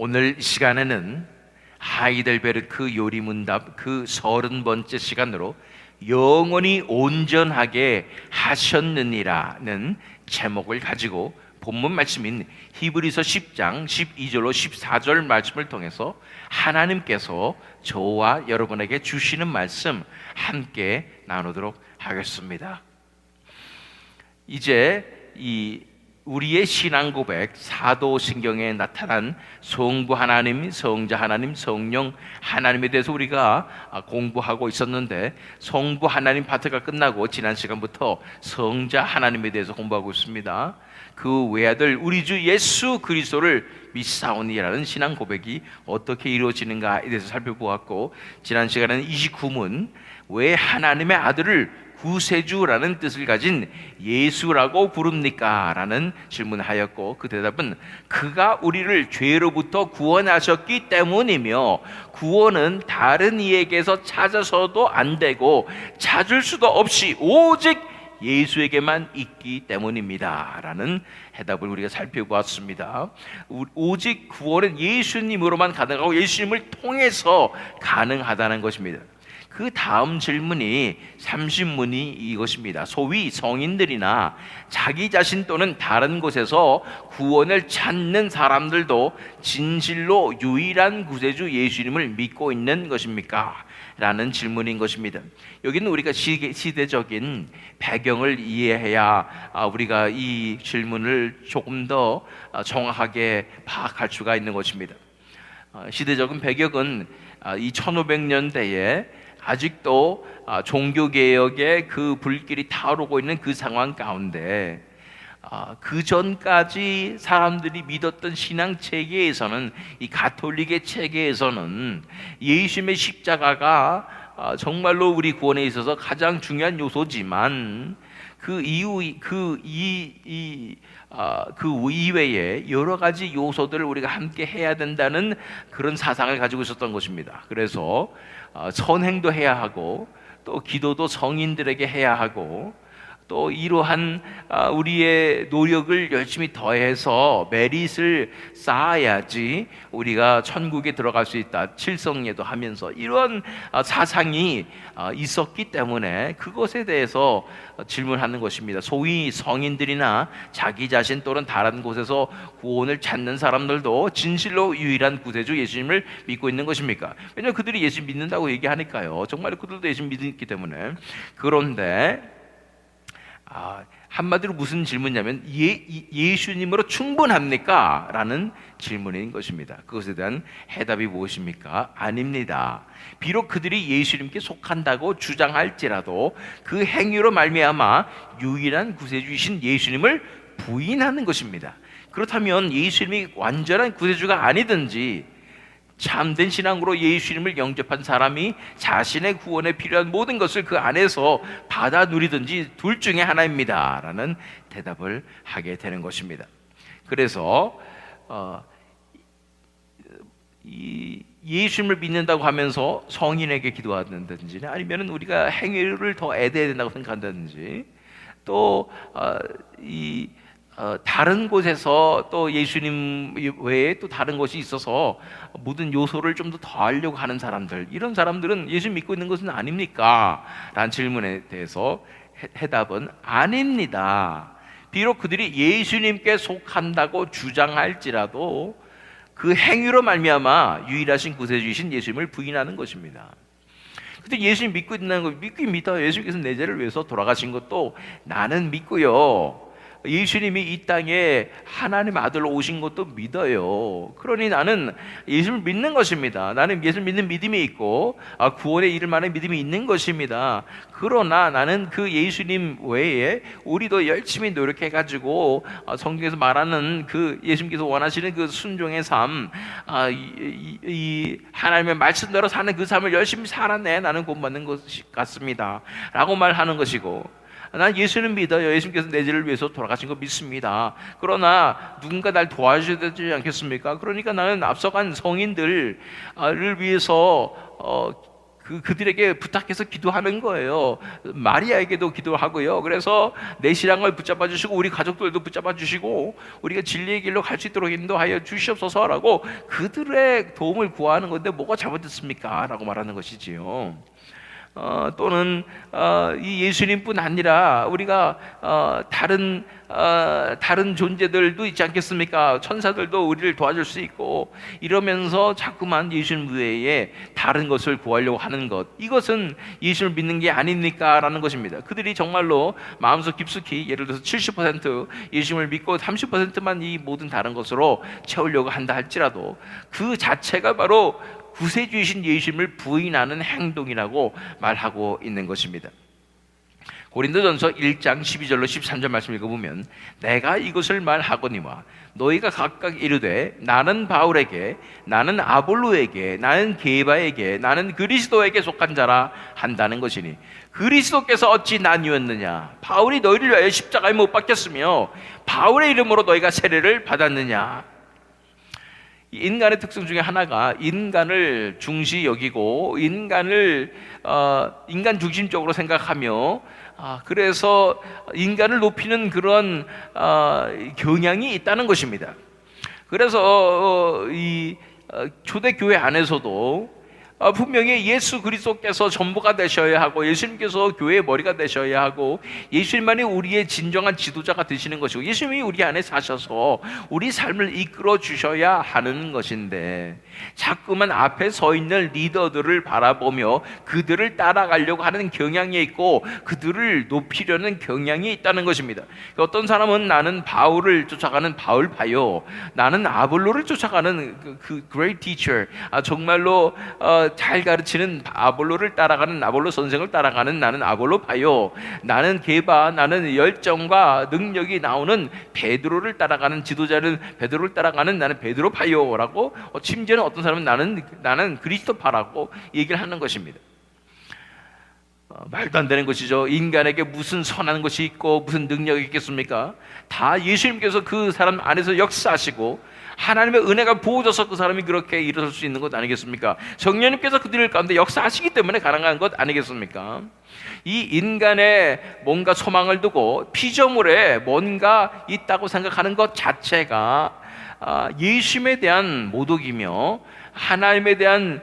오늘 시간에는 하이델베르크 요리문답 그 30번째 시간으로 영원히 온전하게 하셨느니라는 제목을 가지고 본문 말씀인 히브리서 10장 12절로 14절 말씀을 통해서 하나님께서 저와 여러분에게 주시는 말씀 함께 나누도록 하겠습니다. 이제 우리의 신앙 고백, 사도신경에 나타난 성부 하나님, 성자 하나님, 성령 하나님에 대해서 우리가 공부하고 있었는데, 성부 하나님 파트가 끝나고 지난 시간부터 성자 하나님에 대해서 공부하고 있습니다. 그 외아들 우리 주 예수 그리스도를 믿사오니라는 신앙 고백이 어떻게 이루어지는가에 대해서 살펴보았고, 지난 시간에는 29문 왜 하나님의 아들을 구세주라는 뜻을 가진 예수라고 부릅니까? 라는 질문하였고, 그 대답은 그가 우리를 죄로부터 구원하셨기 때문이며, 구원은 다른 이에게서 찾아서도 안 되고 찾을 수도 없이 오직 예수에게만 있기 때문입니다 라는 해답을 우리가 살펴보았습니다. 오직 구원은 예수님으로만 가능하고 예수님을 통해서 가능하다는 것입니다. 그 다음 질문이 30문이 이것입니다. 소위 성인들이나 자기 자신 또는 다른 곳에서 구원을 찾는 사람들도 진실로 유일한 구세주 예수님을 믿고 있는 것입니까? 라는 질문인 것입니다. 여기는 우리가 시대적인 배경을 이해해야 우리가 이 질문을 조금 더 정확하게 파악할 수가 있는 것입니다. 시대적인 배경은 이 1500년대에 아직도 종교개혁의 그 불길이 타오르고 있는 그 상황 가운데, 그 전까지 사람들이 믿었던 신앙 체계에서는, 이 가톨릭의 체계에서는 예수님의 십자가가 정말로 우리 구원에 있어서 가장 중요한 요소지만, 그 이외에 여러 가지 요소들을 우리가 함께 해야 된다는 그런 사상을 가지고 있었던 것입니다. 그래서 선행도 해야 하고, 또 기도도 성인들에게 해야 하고, 또 이러한 우리의 노력을 열심히 더해서 메릿을 쌓아야지 우리가 천국에 들어갈 수 있다, 칠성예도 하면서, 이런 사상이 있었기 때문에 그것에 대해서 질문하는 것입니다. 소위 성인들이나 자기 자신 또는 다른 곳에서 구원을 찾는 사람들도 진실로 유일한 구세주 예수님을 믿고 있는 것입니까? 왜냐하면 그들이 예수 믿는다고 얘기하니까요. 정말 그들도 예수 믿기 때문에. 그런데 한마디로 무슨 질문이냐면 예수님으로 충분합니까? 라는 질문인 것입니다. 그것에 대한 해답이 무엇입니까? 아닙니다. 비록 그들이 예수님께 속한다고 주장할지라도 그 행위로 말미암아 유일한 구세주이신 예수님을 부인하는 것입니다. 그렇다면 예수님이 완전한 구세주가 아니든지 참된 신앙으로 예수님을 영접한 사람이 자신의 구원에 필요한 모든 것을 그 안에서 받아 누리든지 둘 중에 하나입니다 라는 대답을 하게 되는 것입니다. 그래서 예수님을 믿는다고 하면서 성인에게 기도한다든지, 아니면 우리가 행위를 더 애대해야 된다고 생각한다든지, 또 다른 곳에서 또 예수님 외에 또 다른 것이 있어서 모든 요소를 좀 더 더하려고 하는 사람들, 이런 사람들은 예수 믿고 있는 것은 아닙니까? 라는 질문에 대해서 해답은 아닙니다. 비록 그들이 예수님께 속한다고 주장할지라도 그 행위로 말미암아 유일하신 구세주이신 예수님을 부인하는 것입니다. 근데 예수님 믿고 있는 거 믿긴 믿어요. 예수님께서 내 죄를 위해서 돌아가신 것도 나는 믿고요, 예수님이 이 땅에 하나님 아들로 오신 것도 믿어요. 그러니 나는 예수를 믿는 것입니다. 나는 예수를 믿는 믿음이 있고 구원에 이를 만한 믿음이 있는 것입니다. 그러나 나는 그 예수님 외에 우리도 열심히 노력해가지고 성경에서 말하는 그 예수님께서 원하시는 그 순종의 삶, 이 하나님의 말씀대로 사는 그 삶을 열심히 살아내 나는 구원받는 것 같습니다 라고 말하는 것이고, 난 예수는 믿어요. 예수님께서 내 죄를 위해서 돌아가신 거 믿습니다. 그러나 누군가 날 도와줘야 되지 않겠습니까? 그러니까 나는 앞서간 성인들을 위해서 그들에게 부탁해서 기도하는 거예요. 마리아에게도 기도하고요. 그래서 내 신앙을 붙잡아 주시고 우리 가족들도 붙잡아 주시고 우리가 진리의 길로 갈 수 있도록 인도하여 주시옵소서라고 그들의 도움을 구하는 건데 뭐가 잘못됐습니까? 라고 말하는 것이지요. 또는 이 예수님뿐 아니라 우리가 다른 존재들도 있지 않겠습니까? 천사들도 우리를 도와줄 수 있고 이러면서 자꾸만 예수님 외에 다른 것을 구하려고 하는 것, 이것은 예수를 믿는 게 아닙니까? 라는 것입니다. 그들이 정말로 마음속 깊숙이 예를 들어서 70% 예수님을 믿고 30%만 이 모든 다른 것으로 채우려고 한다 할지라도 그 자체가 바로 구세주이신 예수님을 부인하는 행동이라고 말하고 있는 것입니다. 고린도전서 1장 12절로 13절 말씀 읽어보면 내가 이것을 말하거니와 너희가 각각 이르되 나는 바울에게, 나는 아볼로에게, 나는 게바에게, 나는 그리스도에게 속한 자라 한다는 것이니 그리스도께서 어찌 나뉘었느냐? 바울이 너희를 위하여 십자가에 못 박혔으며 바울의 이름으로 너희가 세례를 받았느냐? 인간의 특성 중에 하나가 인간을 중시 여기고 인간 중심적으로 생각하며 그래서 인간을 높이는 그런 경향이 있다는 것입니다. 그래서 이 초대교회 안에서도 분명히 예수 그리스도께서 전부가 되셔야 하고 예수님께서 교회의 머리가 되셔야 하고 예수님만이 우리의 진정한 지도자가 되시는 것이고 예수님이 우리 안에 사셔서 우리 삶을 이끌어 주셔야 하는 것인데 자꾸만 앞에 서 있는 리더들을 바라보며 그들을 따라가려고 하는 경향이 있고 그들을 높이려는 경향이 있다는 것입니다. 어떤 사람은 나는 바울을 쫓아가는 바울파요, 나는 아볼로를 쫓아가는 그 great teacher, 정말로 잘 가르치는 아볼로를 따라가는 아볼로 선생을 따라가는 나는 아볼로파요, 나는 게바, 나는 열정과 능력이 나오는 베드로를 따라가는 지도자는 베드로를 따라가는 나는 베드로파요라고 심지어는 어떤 사람은 나는 그리스도파라고 얘기를 하는 것입니다. 말도 안 되는 것이죠. 인간에게 무슨 선한 것이 있고 무슨 능력이 있겠습니까? 다 예수님께서 그 사람 안에서 역사하시고 하나님의 은혜가 부어져서 그 사람이 그렇게 일어설 수 있는 것 아니겠습니까? 성령님께서 그들 가운데 역사하시기 때문에 가능한 것 아니겠습니까? 이 인간의 뭔가 소망을 두고 피조물에 뭔가 있다고 생각하는 것 자체가 예수님에 대한 모독이며 하나님에 대한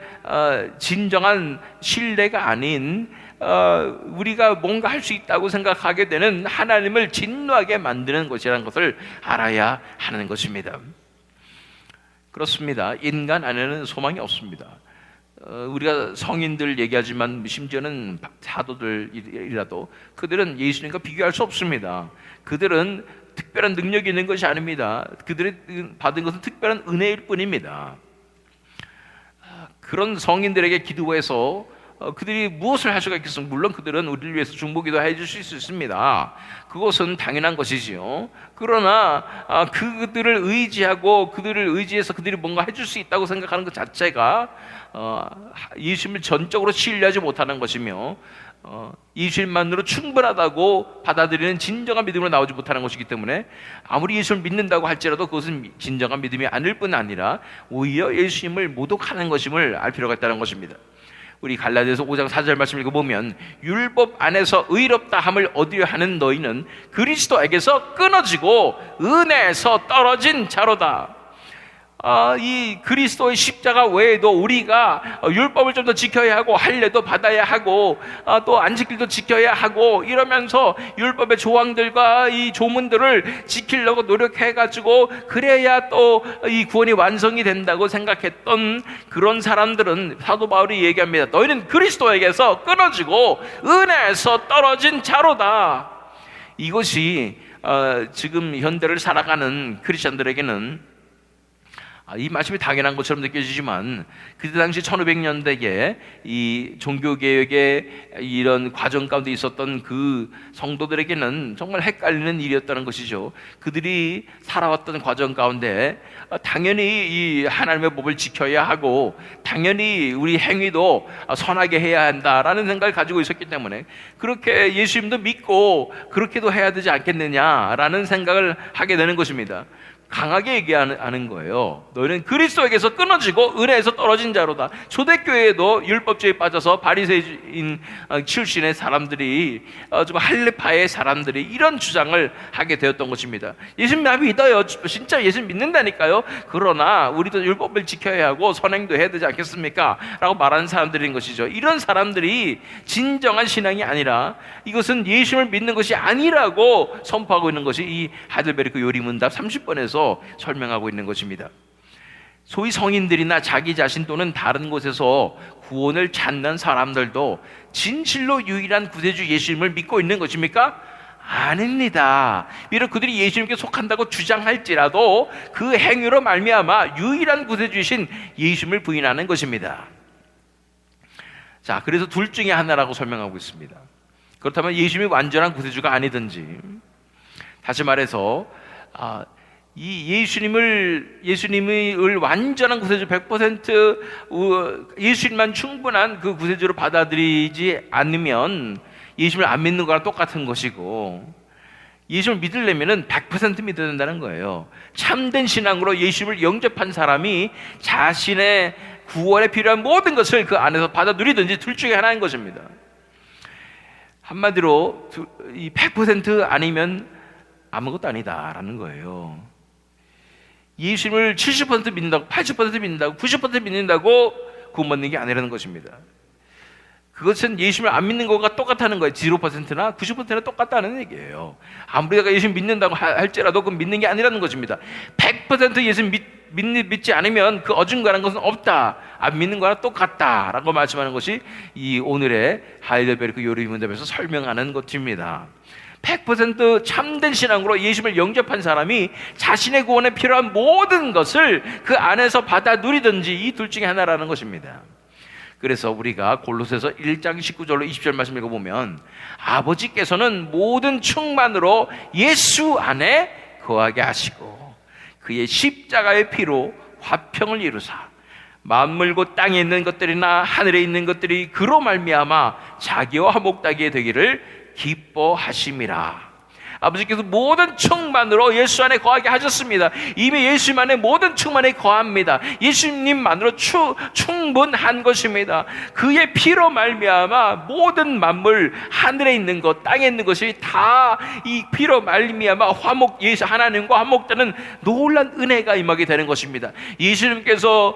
진정한 신뢰가 아닌 우리가 뭔가 할 수 있다고 생각하게 되는 하나님을 진노하게 만드는 것이라는 것을 알아야 하는 것입니다. 그렇습니다. 인간 안에는 소망이 없습니다. 우리가 성인들 얘기하지만 심지어는 사도들이라도 그들은 예수님과 비교할 수 없습니다. 그들은 특별한 능력이 있는 것이 아닙니다. 그들이 받은 것은 특별한 은혜일 뿐입니다. 그런 성인들에게 기도해서 그들이 무엇을 할 수가 있겠습니까? 물론 그들은 우리를 위해서 중보기도 해줄 수 있습니다. 그것은 당연한 것이지요. 그러나 그들을 의지하고 그들을 의지해서 그들이 뭔가 해줄 수 있다고 생각하는 것 자체가 예수님을 전적으로 신뢰하지 못하는 것이며 예수님만으로 충분하다고 받아들이는 진정한 믿음으로 나오지 못하는 것이기 때문에 아무리 예수를 믿는다고 할지라도 그것은 진정한 믿음이 아닐 뿐 아니라 오히려 예수님을 모독하는 것임을 알 필요가 있다는 것입니다. 우리 갈라디아서 5장 4절 말씀 읽어보면 율법 안에서 의롭다 함을 얻으려 하는 너희는 그리스도에게서 끊어지고 은혜에서 떨어진 자로다. 이 그리스도의 십자가 외에도 우리가 율법을 좀 더 지켜야 하고 할례도 받아야 하고 또 안식일도 지켜야 하고 이러면서 율법의 조항들과 이 조문들을 지키려고 노력해가지고 그래야 또 이 구원이 완성이 된다고 생각했던 그런 사람들은 사도 바울이 얘기합니다. 너희는 그리스도에게서 끊어지고 은혜에서 떨어진 자로다. 이것이 지금 현대를 살아가는 크리스천들에게는 이 말씀이 당연한 것처럼 느껴지지만 그때 당시 1500년대에 이 종교개혁의 이런 과정 가운데 있었던 그 성도들에게는 정말 헷갈리는 일이었다는 것이죠. 그들이 살아왔던 과정 가운데 당연히 이 하나님의 법을 지켜야 하고 당연히 우리 행위도 선하게 해야 한다라는 생각을 가지고 있었기 때문에 그렇게 예수님도 믿고 그렇게도 해야 되지 않겠느냐라는 생각을 하게 되는 것입니다. 강하게 얘기하는 거예요. 너희는 그리스도에게서 끊어지고 은혜에서 떨어진 자로다. 초대교회에도 율법주의에 빠져서 바리새인 출신의 사람들이 좀 할례파의 사람들이 이런 주장을 하게 되었던 것입니다. 예수님 나 믿어요. 진짜 예수님 믿는다니까요. 그러나 우리도 율법을 지켜야 하고 선행도 해야 되지 않겠습니까? 라고 말하는 사람들인 것이죠. 이런 사람들이 진정한 신앙이 아니라 이것은 예수님을 믿는 것이 아니라고 선포하고 있는 것이 이 하이델베르크 요리문답 30번에서 설명하고 있는 것입니다. 소위 성인들이나 자기 자신 또는 다른 곳에서 구원을 찾는 사람들도 진실로 유일한 구세주 예수님을 믿고 있는 것입니까? 아닙니다. 비록 그들이 예수님께 속한다고 주장할지라도 그 행위로 말미암아 유일한 구세주이신 예수님을 부인하는 것입니다. 자, 그래서 둘 중에 하나라고 설명하고 있습니다. 그렇다면 예수님이 완전한 구세주가 아니든지, 다시 말해서 이 예수님을 완전한 구세주 100% 예수님만 충분한 그 구세주로 받아들이지 않으면 예수님을 안 믿는 거랑 똑같은 것이고, 예수님을 믿으려면 100% 믿어야 된다는 거예요. 참된 신앙으로 예수님을 영접한 사람이 자신의 구원에 필요한 모든 것을 그 안에서 받아 누리든지 둘 중에 하나인 것입니다. 한마디로 이 100% 아니면 아무것도 아니다라는 거예요. 예수님을 70% 믿는다고, 80% 믿는다고, 90% 믿는다고 구원받는 게 아니라는 것입니다. 그것은 예수님을 안 믿는 것과 똑같다는 거예요. 0%나 90%나 똑같다는 얘기예요. 아무리 내가 예수님 믿는다고 할지라도 그건 믿는 게 아니라는 것입니다. 100% 예수님 믿지 않으면 그 어중간한 것은 없다. 안 믿는 거랑 똑같다라고 말씀하는 것이 이 오늘의 하이델베르크 요리문답에서 설명하는 것입니다. 100% 참된 신앙으로 예수님을 영접한 사람이 자신의 구원에 필요한 모든 것을 그 안에서 받아 누리든지 이 둘 중에 하나라는 것입니다. 그래서 우리가 골로새서 1장 19절로 20절 말씀 읽어보면 아버지께서는 모든 충만으로 예수 안에 거하게 하시고 그의 십자가의 피로 화평을 이루사 만물고 땅에 있는 것들이나 하늘에 있는 것들이 그로 말미암아 자기와 화목하게 되기를 기뻐하심이라. 아버지께서 모든 충만으로 예수 안에 거하게 하셨습니다. 이미 예수님 안에 모든 충만에 거합니다. 예수님만으로 충분한 것입니다. 그의 피로 말미암아 모든 만물, 하늘에 있는 것, 땅에 있는 것이 다 이 피로 말미암아 예수 하나님과 화목되는 놀란 은혜가 임하게 되는 것입니다. 예수님께서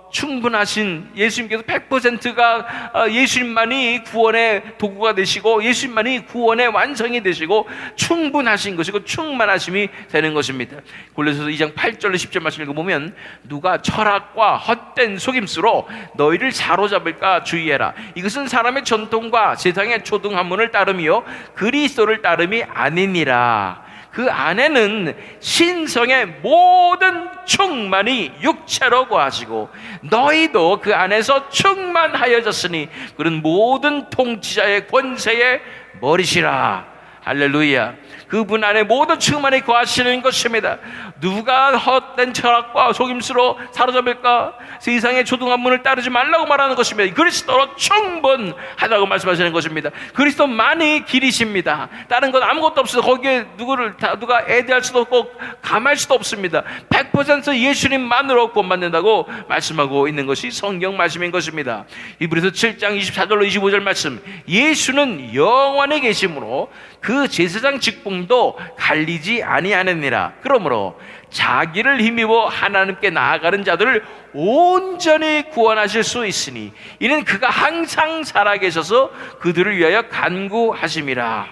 충분하신 예수님께서 100%가 예수님만이 구원의 도구가 되시고 예수님만이 구원의 완성이 되시고 충분하신 것이고 충만하심이 되는 것입니다. 골로새서 2장 8절로 10절 말씀 읽어보면 누가 철학과 헛된 속임수로 너희를 사로잡을까 주의해라. 이것은 사람의 전통과 세상의 초등학문을 따름이요 그리스도를 따름이 아니니라. 그 안에는 신성의 모든 충만이 육체로 거하시고 너희도 그 안에서 충만하여졌으니 그런 모든 통치자의 권세의 머리시라. 할렐루야. 그분 안에 모든 충만히 거하시는 것입니다. 누가 헛된 철학과 속임수로 사로잡을까? 세상의 초등학문을 따르지 말라고 말하는 것입니다. 그리스도로 충분하다고 말씀하시는 것입니다. 그리스도만이 길이십니다. 다른 건 아무것도 없어요. 거기에 누가 애대할 수도 없고 감할 수도 없습니다. 100% 예수님만으로 구원받는다고 말씀하고 있는 것이 성경 말씀인 것입니다. 히브리서 7장 24절로 25절 말씀, 예수는 영원히 계심으로 그 제사장 직분도 갈리지 아니하느니라. 그러므로 자기를 힘입어 하나님께 나아가는 자들을 온전히 구원하실 수 있으니 이는 그가 항상 살아계셔서 그들을 위하여 간구하심이라.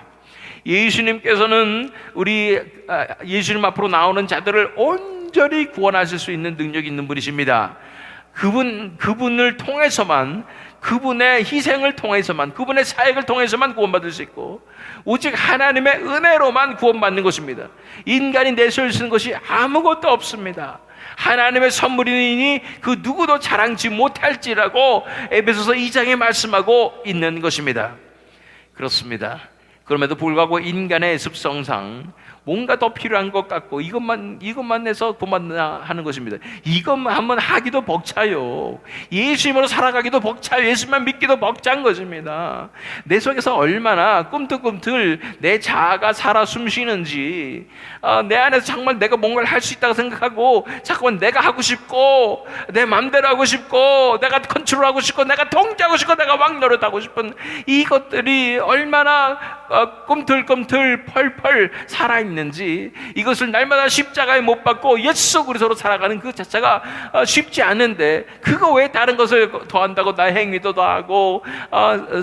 예수님께서는 예수님 앞으로 나오는 자들을 온전히 구원하실 수 있는 능력이 있는 분이십니다. 그분을 통해서만, 그분의 희생을 통해서만, 그분의 사역을 통해서만 구원받을 수 있고 오직 하나님의 은혜로만 구원받는 것입니다. 인간이 내세울 수 있는 것이 아무것도 없습니다. 하나님의 선물이니 그 누구도 자랑지 못할지라고 에베소서 2장에 말씀하고 있는 것입니다. 그렇습니다. 그럼에도 불구하고 인간의 습성상 뭔가 더 필요한 것 같고 이것만 해서 그만나 하는 것입니다. 이것만 한번 하기도 벅차요. 예수님으로 살아가기도 벅차요. 예수님만 믿기도 벅찬 것입니다. 내 속에서 얼마나 꿈틀꿈틀 내 자아가 살아 숨쉬는지, 내 안에서 정말 내가 뭔가를 할 수 있다고 생각하고 자꾸만 내가 하고 싶고 내 마음대로 하고 싶고 내가 컨트롤하고 싶고 내가 통제하고 싶고 내가 왕노릇하고 싶은 이것들이 얼마나 꿈틀꿈틀 펄펄 살아있는지, 이것을 날마다 십자가에 못 박고 예수 그리스도로 살아가는 그 자체가 쉽지 않은데, 그거 왜 다른 것을 더한다고 나 행위도 하고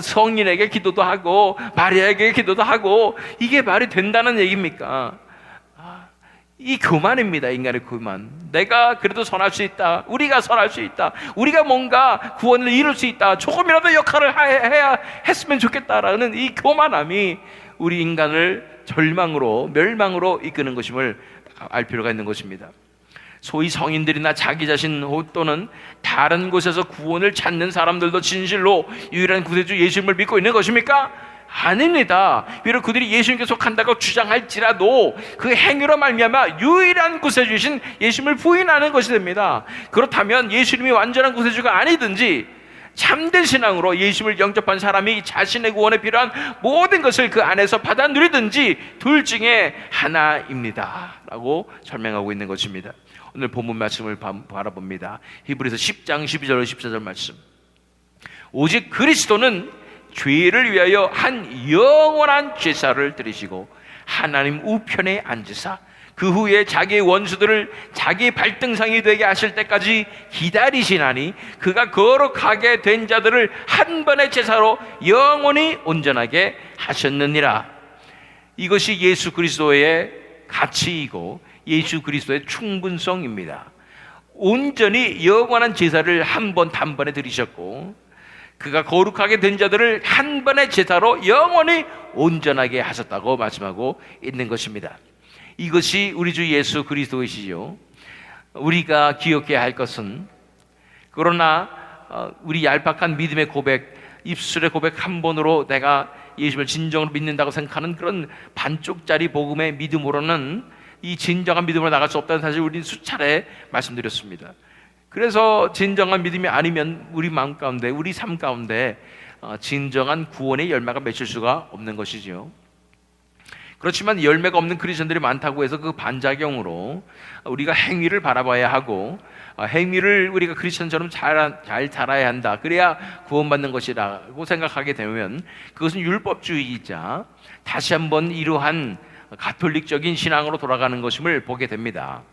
성인에게 기도도 하고 마리아에게 기도도 하고, 이게 말이 된다는 얘기입니까? 이 교만입니다. 인간의 교만. 내가 그래도 선할 수 있다, 우리가 선할 수 있다, 우리가 뭔가 구원을 이룰 수 있다, 조금이라도 역할을 해야 했으면 좋겠다라는 이 교만함이 우리 인간을 절망으로 멸망으로 이끄는 것임을 알 필요가 있는 것입니다. 소위 성인들이나 자기 자신 또는 다른 곳에서 구원을 찾는 사람들도 진실로 유일한 구세주 예수님을 믿고 있는 것입니까? 아닙니다. 비록 그들이 예수님께 속한다고 주장할지라도 그 행위로 말미암아 유일한 구세주이신 예수님을 부인하는 것이 됩니다. 그렇다면 예수님이 완전한 구세주가 아니든지 참된 신앙으로 예수님을 영접한 사람이 자신의 구원에 필요한 모든 것을 그 안에서 받아 누리든지 둘 중에 하나입니다 라고 설명하고 있는 것입니다. 오늘 본문 말씀을 바라봅니다. 히브리서 10장 12절 14절 말씀. 오직 그리스도는 죄를 위하여 한 영원한 제사를 드리시고 하나님 우편에 앉으사 그 후에 자기의 원수들을 자기의 발등상이 되게 하실 때까지 기다리시나니 그가 거룩하게 된 자들을 한 번의 제사로 영원히 온전하게 하셨느니라. 이것이 예수 그리스도의 가치이고 예수 그리스도의 충분성입니다. 온전히 영원한 제사를 한 번 단번에 드리셨고, 그가 거룩하게 된 자들을 한 번의 제사로 영원히 온전하게 하셨다고 말씀하고 있는 것입니다. 이것이 우리 주 예수 그리스도이시죠. 우리가 기억해야 할 것은, 그러나 우리 얄팍한 믿음의 고백, 입술의 고백 한 번으로 내가 예수를 진정으로 믿는다고 생각하는 그런 반쪽짜리 복음의 믿음으로는 이 진정한 믿음으로 나갈 수 없다는 사실 우리는 수차례 말씀드렸습니다. 그래서 진정한 믿음이 아니면 우리 마음 가운데, 우리 삶 가운데 진정한 구원의 열매가 맺힐 수가 없는 것이죠. 그렇지만 열매가 없는 크리스천들이 많다고 해서 그 반작용으로 우리가 행위를 바라봐야 하고, 행위를 우리가 크리스천처럼 잘 살아야 한다, 그래야 구원받는 것이라고 생각하게 되면 그것은 율법주의이자 다시 한번 이러한 가톨릭적인 신앙으로 돌아가는 것임을 보게 됩니다.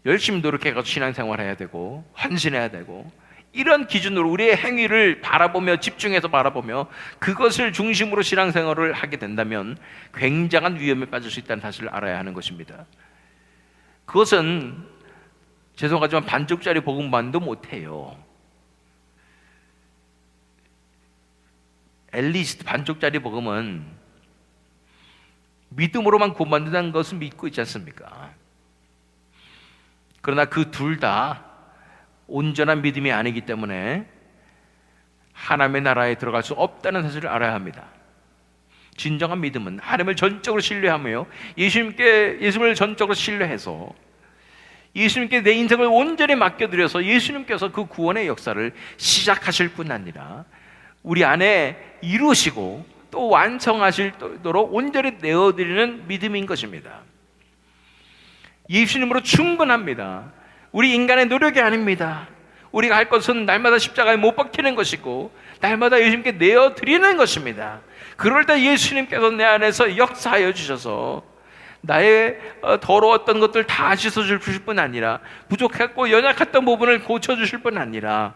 열심히 노력해서 신앙생활해야 되고 헌신해야 되고, 이런 기준으로 우리의 행위를 바라보며 집중해서 바라보며 그것을 중심으로 신앙생활을 하게 된다면 굉장한 위험에 빠질 수 있다는 사실을 알아야 하는 것입니다. 그것은 죄송하지만 반쪽짜리 복음만도 못해요. 앨리스트 반쪽짜리 복음은 믿음으로만 구원받는다는 것을 믿고 있지 않습니까? 그러나 그 둘 다 온전한 믿음이 아니기 때문에 하나님의 나라에 들어갈 수 없다는 사실을 알아야 합니다. 진정한 믿음은 하나님을 전적으로 신뢰하며 예수님을 전적으로 신뢰해서 예수님께 내 인생을 온전히 맡겨드려서 예수님께서 그 구원의 역사를 시작하실 뿐 아니라 우리 안에 이루시고 또 완성하시도록 온전히 내어드리는 믿음인 것입니다. 예수님으로 충분합니다. 우리 인간의 노력이 아닙니다. 우리가 할 것은 날마다 십자가에 못 박히는 것이고 날마다 예수님께 내어드리는 것입니다. 그럴 때 예수님께서 내 안에서 역사하여 주셔서 나의 더러웠던 것들 다 씻어줄 뿐 아니라 부족했고 연약했던 부분을 고쳐주실 뿐 아니라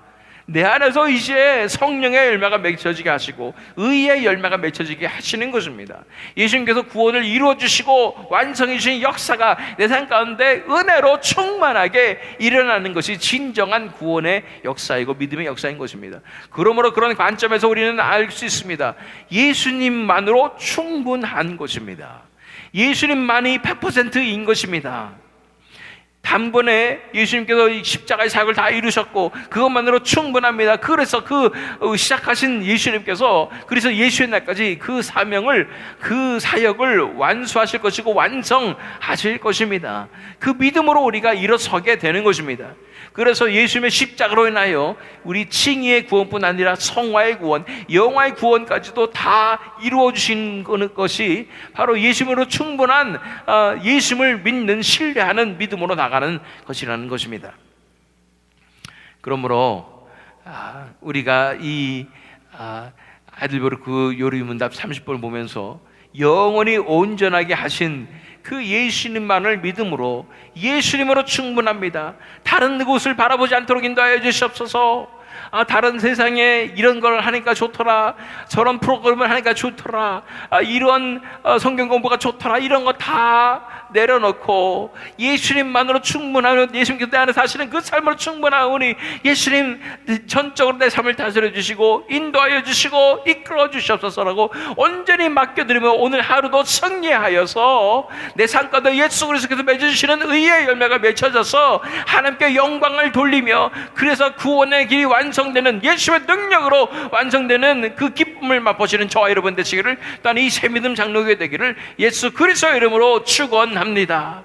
내 안에서 이제 성령의 열매가 맺혀지게 하시고 의의 열매가 맺혀지게 하시는 것입니다. 예수님께서 구원을 이루어주시고 완성해 주신 역사가 내 삶 가운데 은혜로 충만하게 일어나는 것이 진정한 구원의 역사이고 믿음의 역사인 것입니다. 그러므로 그런 관점에서 우리는 알 수 있습니다. 예수님만으로 충분한 것입니다. 예수님만이 100%인 것입니다. 단번에 예수님께서 이 십자가의 사역을 다 이루셨고 그것만으로 충분합니다. 그래서 시작하신 예수님께서 그래서 예수의 날까지 그 사명을, 그 사역을 완수하실 것이고 완성하실 것입니다. 그 믿음으로 우리가 일어서게 되는 것입니다. 그래서 예수님의 십자가로 인하여 우리 칭의의 구원뿐 아니라 성화의 구원, 영화의 구원까지도 다 이루어 주신 것이 바로 예수님으로 충분한 예수님을 믿는, 신뢰하는 믿음으로 나가는 것이라는 것입니다. 그러므로 우리가 이 아이들베르 그 요리문답 30번을 보면서 영원히 온전하게 하신 그 예수님만을 믿음으로, 예수님으로 충분합니다. 다른 곳을 바라보지 않도록 인도하여 주시옵소서. 다른 세상에 이런 걸 하니까 좋더라, 저런 프로그램을 하니까 좋더라, 이런 성경 공부가 좋더라, 이런 거 다 내려놓고 예수님만으로 충분하면, 예수님께서 내 안에 사시는 그 삶으로 충분하오니 예수님 전적으로 내 삶을 다스려 주시고 인도하여 주시고 이끌어 주시옵소서라고 온전히 맡겨드리며 오늘 하루도 승리하여서 내 삶과도 예수 그리스도께서 맺어주시는 의의 열매가 맺혀져서 하나님께 영광을 돌리며, 그래서 구원의 길이 완성되는, 예수의 능력으로 완성되는 그 기쁨을 맛보시는 저와 여러분 되시기를, 또한 이 새믿음 장로교회 되기를 예수 그리스도의 이름으로 축원합니다.